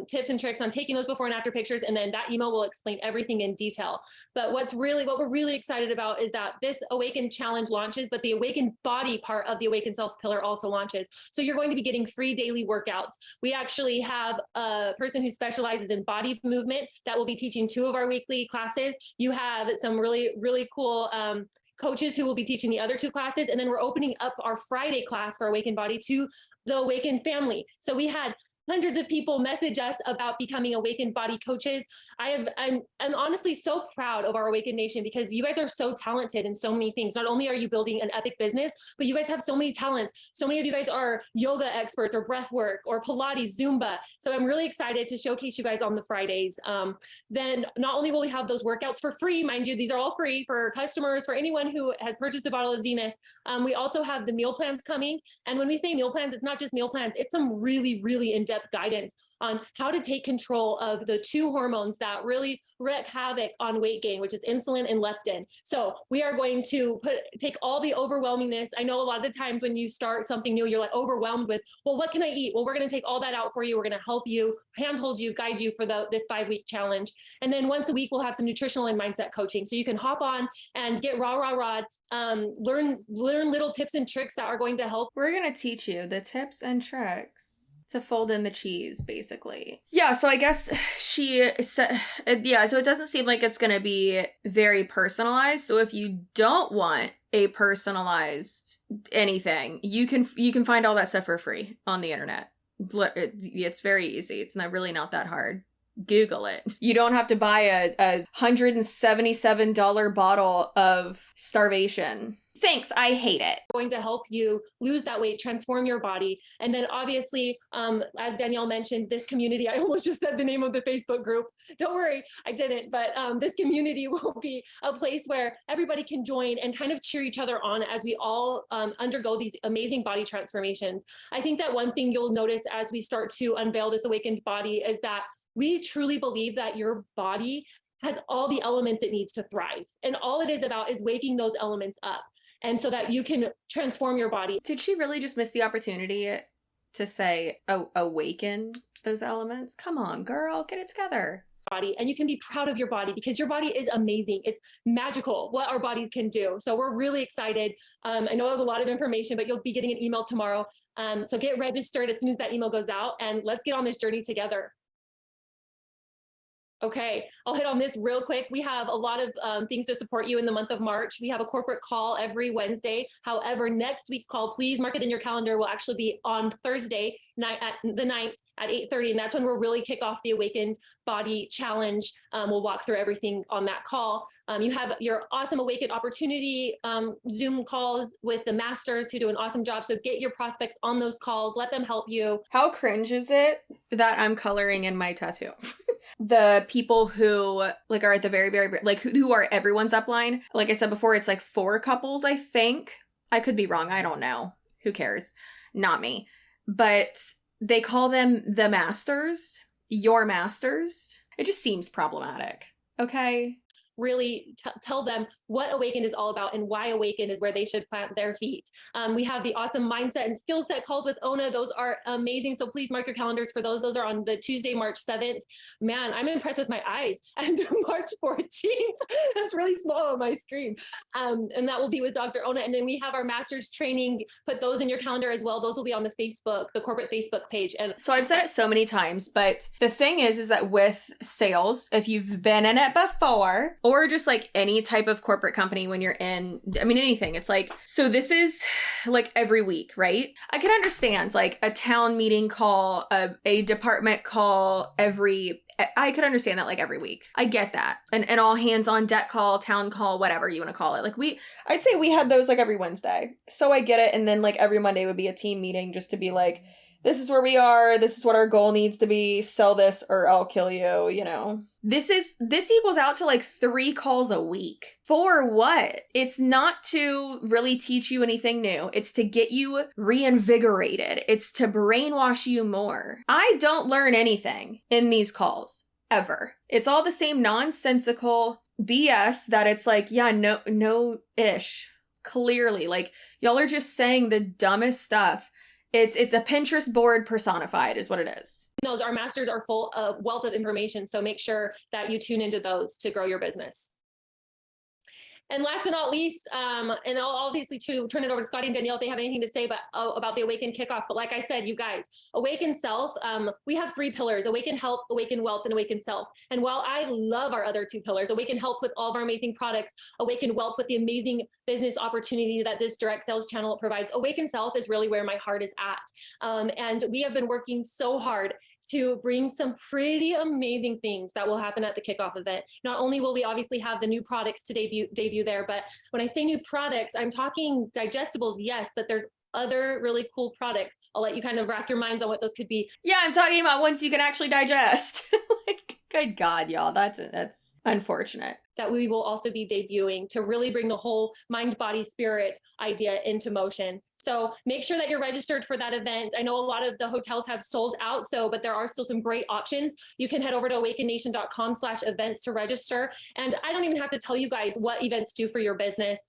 tips and tricks on taking those before and after pictures. And then that email will explain everything in detail. But what we're really excited about is that this Awakened Challenge launches, but the Awakened Body part of the Awakened Self pillar also launches. So you're going to be getting free daily workouts. We actually have a person who specializes in body movement that will be teaching 2 of our weekly classes. You have some really, really cool coaches who will be teaching the other 2 classes. And then we're opening up our Friday class for Awakened Body to the Awakened family. So we had hundreds of people message us about becoming Awakened Body coaches. I'm honestly so proud of our Awakened Nation because you guys are so talented in so many things. Not only are you building an epic business, but you guys have so many talents. So many of you guys are yoga experts or breath work or Pilates, Zumba. So I'm really excited to showcase you guys on the Fridays. Then not only will we have those workouts for free, mind you, these are all free for customers, for anyone who has purchased a bottle of Zenith. We also have the meal plans coming. And when we say meal plans, it's not just meal plans, it's some really, really in-depth guidance on how to take control of the 2 hormones that really wreak havoc on weight gain, which is insulin and leptin. So we are going to take all the overwhelmingness. I know a lot of the times when you start something new, you're like overwhelmed with, well, what can I eat? Well, we're going to take all that out for you. We're going to help you, handhold you, guide you for this 5-week challenge. And then once a week, we'll have some nutritional and mindset coaching. So you can hop on and get learn little tips and tricks that are going to help. We're going to teach you the tips and tricks to fold in the cheese, basically. Yeah, so I guess she said, so it doesn't seem like it's going to be very personalized. So if you don't want a personalized anything, you can find all that stuff for free on the internet. It's very easy. It's really not that hard. Google it. You don't have to buy a $177 bottle of starvation. Thanks, I hate it. Going to help you lose that weight, transform your body. And then obviously, as Danielle mentioned, this community, I almost just said the name of the Facebook group. Don't worry, I didn't. But this community will be a place where everybody can join and kind of cheer each other on as we all undergo these amazing body transformations. I think that one thing you'll notice as we start to unveil this Awakened Body is that we truly believe that your body has all the elements it needs to thrive. And all it is about is waking those elements up. And so that you can transform your body. Did she really just miss the opportunity to say, awaken those elements? Come on, girl, get it together. Body, and you can be proud of your body because your body is amazing. It's magical what our body can do. So we're really excited. I know there's a lot of information, but you'll be getting an email tomorrow. So get registered as soon as that email goes out and let's get on this journey together. Okay, I'll hit on this real quick. We have a lot of things to support you in the month of March. We have a corporate call every Wednesday. However, next week's call, please mark it in your calendar, will actually be on Thursday night at the 9th at 8:30. And that's when we'll really kick off the Awakened Body Challenge. We'll walk through everything on that call. You have your awesome Awakened Opportunity Zoom calls with the masters who do an awesome job. So get your prospects on those calls. Let them help you. How cringe is it that I'm coloring in my tattoo? The people who are at the very, very, who are everyone's upline. Like I said before, it's 4 couples, I think. I could be wrong. I don't know. Who cares? Not me. But they call them the masters, your masters. It just seems problematic. Okay. Really tell them what Awakened is all about and why Awakened is where they should plant their feet. We have the awesome mindset and skill set calls with Ona. Those are amazing. So please mark your calendars for those. Those are on the Tuesday, March 7th. Man, I'm impressed with my eyes. And March 14th, that's really small on my screen. And that will be with Dr. Ona. And then we have our master's training. Put those in your calendar as well. Those will be on the Facebook, the corporate Facebook page. And so I've said it so many times, but the thing is that with sales, if you've been in it before, or just like any type of corporate company when you're in, I mean, anything. It's like, so this is like every week, right? I can understand like a town meeting call, a department call I could understand that like every week. I get that. And all hands on deck call, town call, whatever you want to call it. Like I'd say we had those like every Wednesday. So I get it. And then like every Monday would be a team meeting just to be like, this is where we are. This is what our goal needs to be. Sell this or I'll kill you, you know. This equals out to like 3 calls a week. For what? It's not to really teach you anything new. It's to get you reinvigorated. It's to brainwash you more. I don't learn anything in these calls, ever. It's all the same nonsensical BS that it's like, yeah, no-ish. Clearly, like, y'all are just saying the dumbest stuff. It's a Pinterest board personified is what it is. Our masters are full of wealth of information. So make sure that you tune into those to grow your business. And last but not least, and I'll obviously to turn it over to Scotty and Danielle if they have anything to say about the Awakened kickoff. But like I said, you guys, Awaken Self, we have 3 pillars: Awaken Health, Awaken Wealth, and Awaken Self. And while I love our other 2 pillars, Awaken Health with all of our amazing products, Awaken Wealth with the amazing business opportunity that this direct sales channel provides, Awaken Self is really where my heart is at. And we have been working so hard to bring some pretty amazing things that will happen at the kickoff event. Not only will we obviously have the new products to debut there, but when I say new products, I'm talking digestibles, yes, but there's other really cool products. I'll let you kind of rack your minds on what those could be. Yeah, I'm talking about ones you can actually digest. Like, good God, y'all, that's unfortunate. That we will also be debuting to really bring the whole mind, body, spirit idea into motion. So make sure that you're registered for that event. I know a lot of the hotels have sold out, but there are still some great options. You can head over to awakennation.com/events to register. And I don't even have to tell you guys what events do for your business.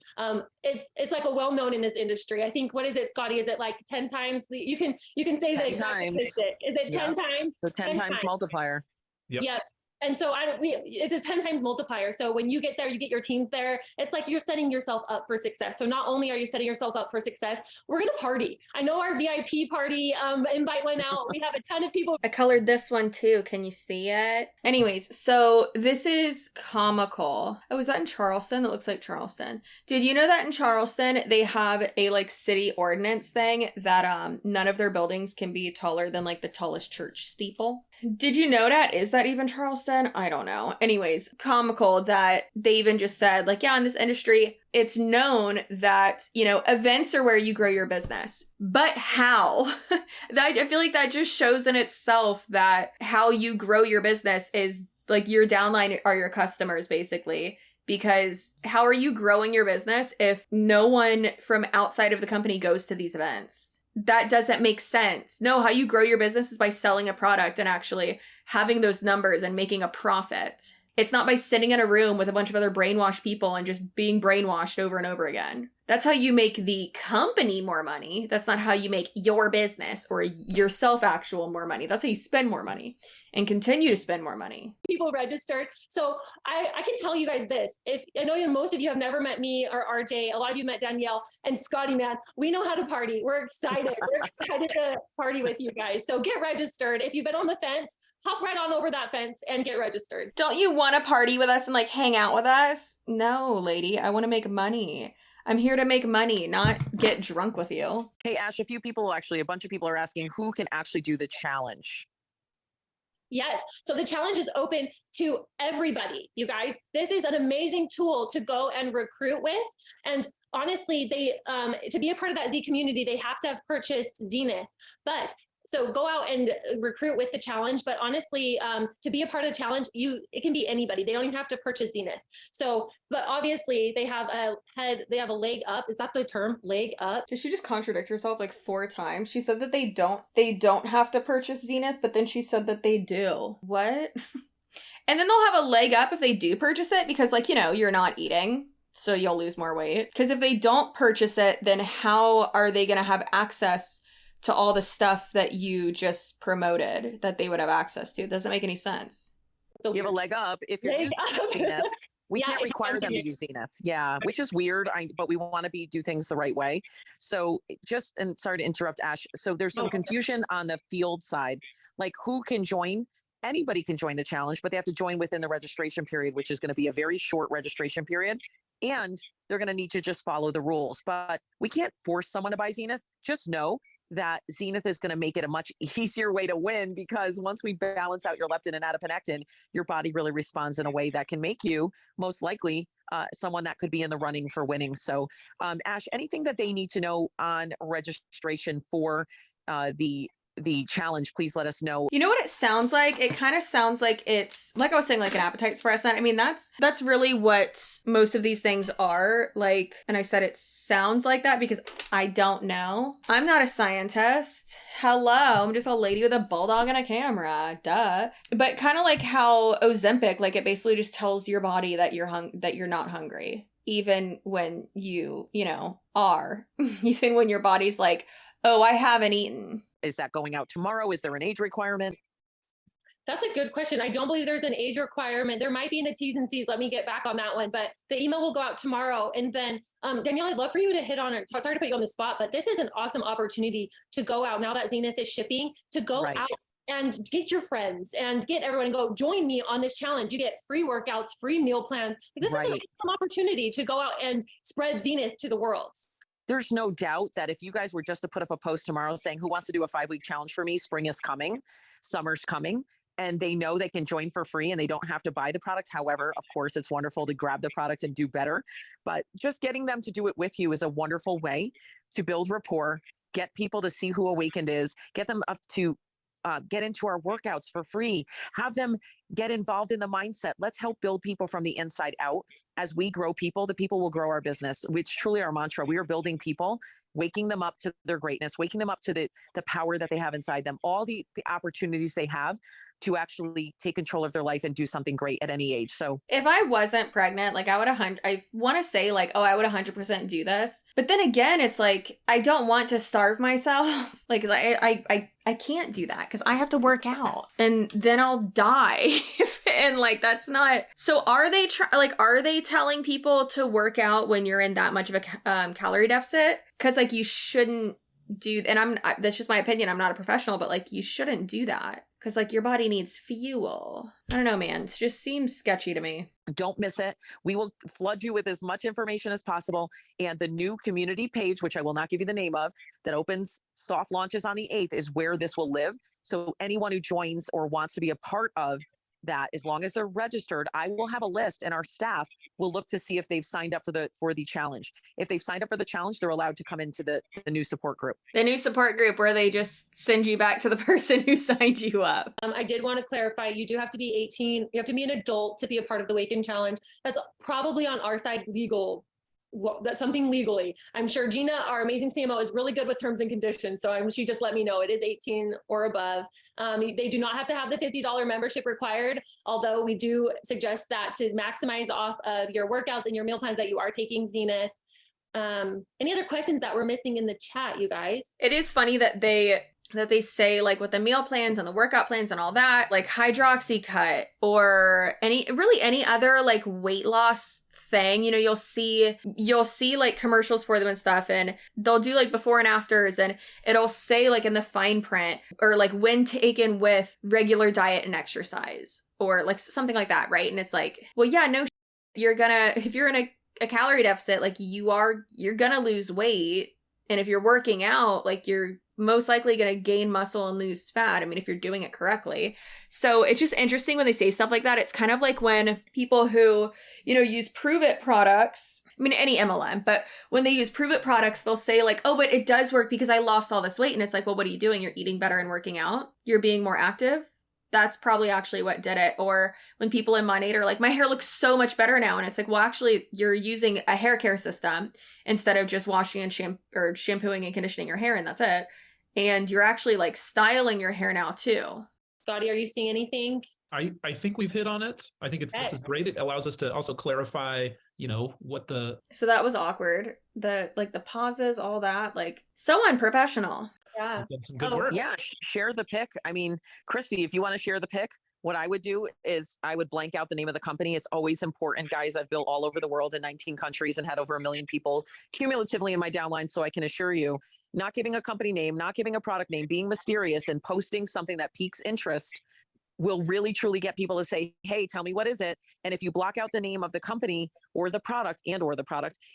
It's like a well-known in this industry. I think, what is it, Scotty? Is it like 10 times? You can say the exact statistic. Is it 10 times? The 10 times multiplier. Yep. Yep. And so it's a 10 times multiplier. So when you get there, you get your teams there. It's like you're setting yourself up for success. So not only are you setting yourself up for success, we're going to party. I know our VIP party invite went out. We have a ton of people. I colored this one too. Can you see it? Anyways, so this is comical. Oh, is that in Charleston? That looks like Charleston. Did you know that in Charleston, they have a like city ordinance thing that none of their buildings can be taller than like the tallest church steeple? Did you know that? Is that even Charleston? I don't know. Anyways, comical that they even just said like, yeah, in this industry, it's known that, you know, events are where you grow your business. But how? I feel like that just shows in itself that how you grow your business is like your downline are your customers, basically. Because how are you growing your business if no one from outside of the company goes to these events? That doesn't make sense. No, how you grow your business is by selling a product and actually having those numbers and making a profit. It's not by sitting in a room with a bunch of other brainwashed people and just being brainwashed over and over again. That's how you make the company more money. That's not how you make your business or yourself actual more money. That's how you spend more money and continue to spend more money. People registered. So I can tell you guys this. If I know most of you have never met me or RJ, a lot of you met Danielle and Scotty, man. We know how to party. We're excited. We're excited to party with you guys. So get registered. If you've been on the fence, hop right on over that fence and get registered. Don't you want to party with us and like hang out with us? No, lady. I want to make money. I'm here to make money, not get drunk with you. Hey, Ash, a bunch of people are asking who can actually do the challenge. Yes. So the challenge is open to everybody, you guys. This is an amazing tool to go and recruit with. And honestly, they to be a part of that Z community, they have to have purchased Zenith. But so go out and recruit with the challenge. But honestly, to be a part of the challenge, it can be anybody. They don't even have to purchase Zenith. So, but obviously they have a leg up. Is that the term, leg up? Did she just contradict herself like 4 times? She said that they don't have to purchase Zenith, but then she said that they do. What? And then they'll have a leg up if they do purchase it because, like, you know, you're not eating, so you'll lose more weight. Because if they don't purchase it, then how are they going to have access to all the stuff that you just promoted that they would have access to? It doesn't make any sense. So you have a leg up if you're using Zenith. We can't require them to use Zenith. Yeah, which is weird, but we want to do things the right way. So and sorry to interrupt, Ash. So there's some confusion on the field side, like who can join. anybody can join the challenge, but they have to join within the registration period, which is going to be a very short registration period. And they're going to need to just follow the rules. But we can't force someone to buy Zenith. Just know that Zenith is going to make it a much easier way to win, because once we balance out your leptin and adiponectin, your body really responds in a way that can make you most likely someone that could be in the running for winning. So Ash, anything that they need to know on registration for the challenge, please let us know. You know what it sounds like? It kind of sounds like it's, like I was saying, like an appetite suppressant. I mean, that's really what most of these things are. Like, and I said it sounds like that because I don't know. I'm not a scientist. Hello, I'm just a lady with a bulldog and a camera. Duh. But kind of like how Ozempic, like it basically just tells your body that you're not hungry, even when you are. Even when your body's like, oh, I haven't eaten. Is that going out tomorrow? Is there an age requirement? That's a good question. I don't believe there's an age requirement. There might be in the T's and C's. Let me get back on that one. But the email will go out tomorrow. And then, Danielle, I'd love for you to hit on it. Sorry to put you on the spot, but this is an awesome opportunity to go out now that Zenith is shipping, to go out and get your friends and get everyone and go join me on this challenge. You get free workouts, free meal plans. This is an awesome opportunity to go out and spread Zenith to the world. There's no doubt that if you guys were just to put up a post tomorrow saying, who wants to do a 5-week challenge for me? Spring is coming, summer's coming, and they know they can join for free and they don't have to buy the product. However, of course, it's wonderful to grab the product and do better, but just getting them to do it with you is a wonderful way to build rapport, get people to see who Awakened is, get them up to get into our workouts for free, have them get involved in the mindset. Let's help build people from the inside out. As we grow people, the people will grow our business, which truly our mantra. We are building people, waking them up to their greatness, waking them up to the power that they have inside them, all the opportunities they have to actually take control of their life and do something great at any age. So if I wasn't pregnant, like I want to say like, oh, I would 100% do this. But then again, it's like, I don't want to starve myself. Like I can't do that because I have to work out and then I'll die. And like, that's not, so are they telling people to work out when you're in that much of a calorie deficit? Cause like you shouldn't do, and that's just my opinion. I'm not a professional, but like you shouldn't do that. Cause like your body needs fuel. I don't know, man. It just seems sketchy to me. Don't miss it. We will flood you with as much information as possible. And the new community page, which I will not give you the name of, that opens soft launches on the 8th is where this will live. So anyone who joins or wants to be a part of that, as long as they're registered, I will have a list and our staff will look to see if they've signed up for the challenge. If they've signed up for the challenge, they're allowed to come into the new support group. The new support group where they just send you back to the person who signed you up. I did want to clarify, you do have to be 18. You have to be an adult to be a part of the Awaken Challenge. That's probably on our side legal. Well, that's something legally. I'm sure Gina, our amazing CMO, is really good with terms and conditions. So she just let me know it is 18 or above. They do not have to have the $50 membership required, although we do suggest that to maximize off of your workouts and your meal plans that you are taking Zenith. Any other questions that we're missing in the chat, you guys? It is funny that they say like with the meal plans and the workout plans and all that, like Hydroxycut or any other like weight loss thing, you'll see like commercials for them and stuff, and they'll do like before and afters, and it'll say like in the fine print or like when taken with regular diet and exercise or like something like that, right? And it's like, well, yeah, no, if you're in a calorie deficit, like you're gonna lose weight, and if you're working out, like you're most likely going to gain muscle and lose fat. I mean, if you're doing it correctly. So it's just interesting when they say stuff like that. It's kind of like when people who, use Prove It products, I mean, any MLM, but when they use Prove It products, they'll say like, oh, but it does work because I lost all this weight. And it's like, well, what are you doing? You're eating better and working out. You're being more active. That's probably actually what did it. Or when people in Monate are like, my hair looks so much better now. And it's like, well, actually you're using a hair care system instead of just washing and shampooing and conditioning your hair. And that's it. And you're actually like styling your hair now too. Scotty, are you seeing anything? I think we've hit on it. I think this is great. It allows us to also clarify, what the. So that was awkward. The pauses, all that, like so unprofessional. Yeah. Some good work. Yeah. Share the pic. I mean, Christy, if you want to share the pic, what I would do is I would blank out the name of the company. It's always important, guys. I've built all over the world in 19 countries and had over 1 million people cumulatively in my downline. So I can assure you, not giving a company name, not giving a product name, being mysterious and posting something that piques interest will really truly get people to say, hey, tell me, what is it? And if you block out the name of the company or the product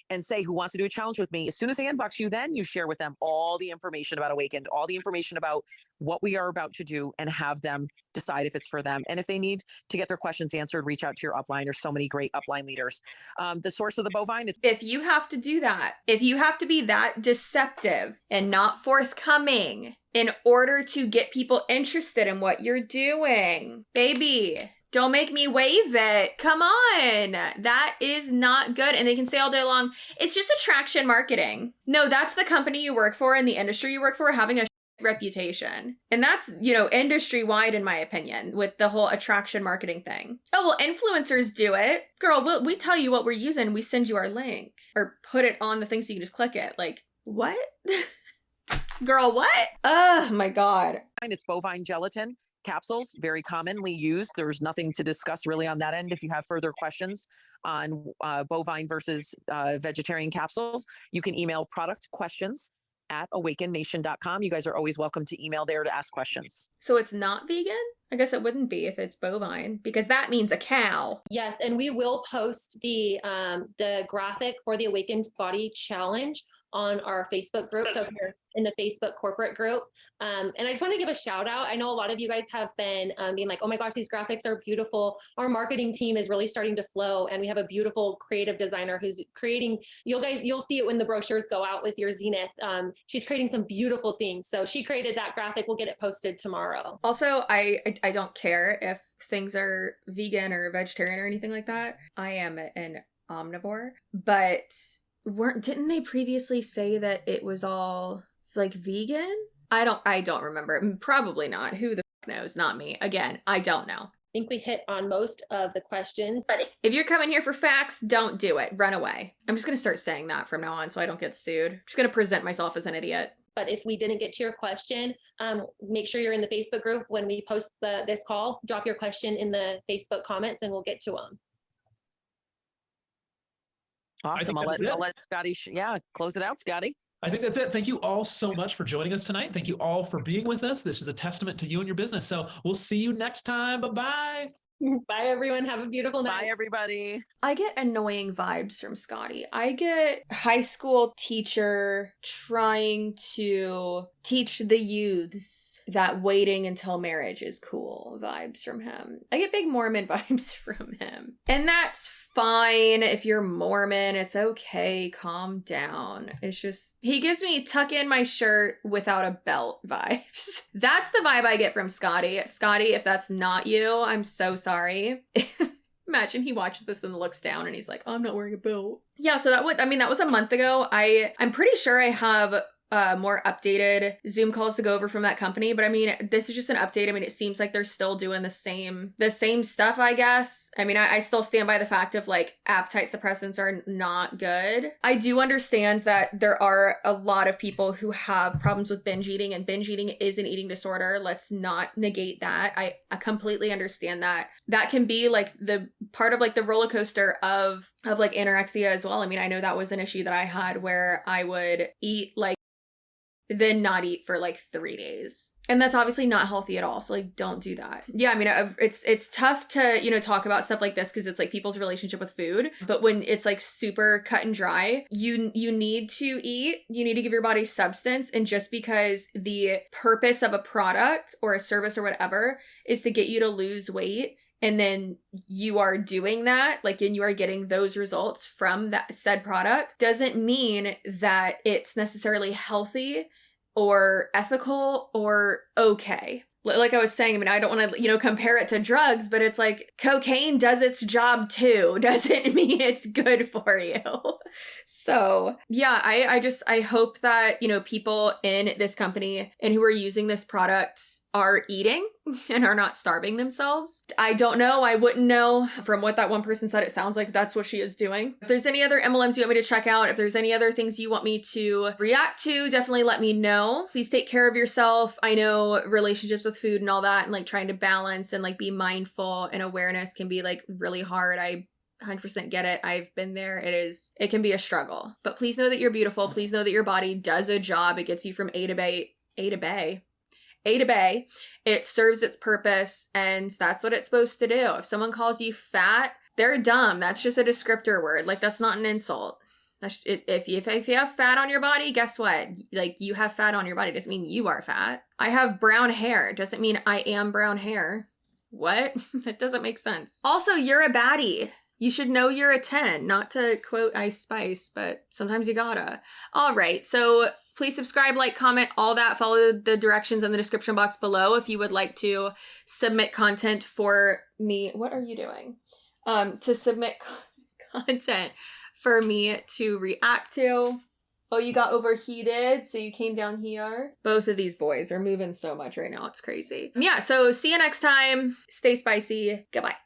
and say, who wants to do a challenge with me? As soon as they inbox you, then you share with them all the information about Awakened, all the information about what we are about to do, and have them decide if it's for them. And if they need to get their questions answered, reach out to your upline. There's so many great upline leaders. The source of the bovine, it's If you have to do that, if you have to be that deceptive and not forthcoming in order to get people interested in what you're doing, baby, don't make me wave it. Come on. That is not good. And they can say all day long, it's just attraction marketing. No, that's the company you work for and the industry you work for having a reputation. And that's, industry wide, in my opinion, with the whole attraction marketing thing. Oh, well, influencers do it. Girl, we tell you what we're using. We send you our link or put it on the thing so you can just click it. Like, what? Girl, what? Oh my God. It's bovine gelatin capsules, very commonly used. There's nothing to discuss really on that end. If you have further questions on bovine versus vegetarian capsules, you can email productquestions@awakennation.com. You guys are always welcome to email there to ask questions. So it's not vegan? I guess it wouldn't be if it's bovine, because that means a cow. Yes, and we will post the graphic for the Awakened Body Challenge on our Facebook group. So if you're in the Facebook corporate group. And I just want to give a shout out. I know a lot of you guys have been being like, oh my gosh, these graphics are beautiful. Our marketing team is really starting to flow. And we have a beautiful creative designer who's creating, you'll see it when the brochures go out with your Zenith. She's creating some beautiful things. So she created that graphic. We'll get it posted tomorrow. Also, I don't care if things are vegan or vegetarian or anything like that. I am an omnivore, but didn't they previously say that it was all like vegan? I don't remember. Probably not. Who the knows? Not me. Again, I don't know. I think we hit on most of the questions. But if you're coming here for facts, don't do it. Run away. I'm just going to start saying that from now on so I don't get sued. I'm just going to present myself as an idiot. But if we didn't get to your question, make sure you're in the Facebook group when we post this call. Drop your question in the Facebook comments and we'll get to them. Awesome. I'll let Scotty, close it out, Scotty. I think that's it. Thank you all so much for joining us tonight. Thank you all for being with us. This is a testament to you and your business. So we'll see you next time. Bye-bye. Bye, everyone. Have a beautiful night. Bye, everybody. I get annoying vibes from Scotty. I get high school teacher trying to teach the youths that waiting until marriage is cool vibes from him. I get big Mormon vibes from him. And that's fine if you're Mormon. It's okay. Calm down. It's just, he gives me tuck in my shirt without a belt vibes. That's the vibe I get from Scotty. Scotty, if that's not you, I'm so sorry. Imagine he watches this and looks down and he's like, oh, I'm not wearing a belt. Yeah, so that was a month ago. I'm pretty sure I have more updated Zoom calls to go over from that company. But I mean, this is just an update. I mean, it seems like they're still doing the same stuff, I guess. I mean, I still stand by the fact of like appetite suppressants are not good. I do understand that there are a lot of people who have problems with binge eating, and binge eating is an eating disorder. Let's not negate that. I completely understand that. That can be like the part of like the roller coaster of like anorexia as well. I mean, I know that was an issue that I had where I would eat like then not eat for like 3 days. And that's obviously not healthy at all. So like, don't do that. Yeah, I mean, it's tough to, talk about stuff like this because it's like people's relationship with food. But when it's like super cut and dry, you need to eat, you need to give your body substance. And just because the purpose of a product or a service or whatever is to get you to lose weight, and then you are doing that, like, and you are getting those results from that said product, doesn't mean that it's necessarily healthy or ethical or okay. Like I was saying, I mean, I don't want to, compare it to drugs, but it's like cocaine does its job too. Doesn't mean it's good for you. So yeah, I hope that, people in this company and who are using this product are eating and are not starving themselves. I don't know. I wouldn't know. From what that one person said, it sounds like that's what she is doing. If there's any other MLMs you want me to check out, if there's any other things you want me to react to, definitely let me know. Please take care of yourself. I know relationships with food and all that, and like trying to balance and like be mindful and awareness can be like really hard. I 100% get it. I've been there. It can be a struggle, but please know that you're beautiful. Please know that your body does a job. It gets you from A to B. A to bay. It serves its purpose, and that's what it's supposed to do. If someone calls you fat, they're dumb. That's just a descriptor word. Like, that's not an insult. That's it. If you have fat on your body, guess what? Like, you have fat on your body doesn't mean you are fat. I have brown hair doesn't mean I am brown hair. What? That doesn't make sense. Also, you're a baddie. You should know you're a 10, not to quote Ice Spice, but sometimes you gotta. All right, so please subscribe, like, comment, all that. Follow the directions in the description box below if you would like to submit content for me. What are you doing? To submit content for me to react to. Oh, you got overheated, so you came down here. Both of these boys are moving so much right now. It's crazy. Yeah, so see you next time. Stay spicy. Goodbye.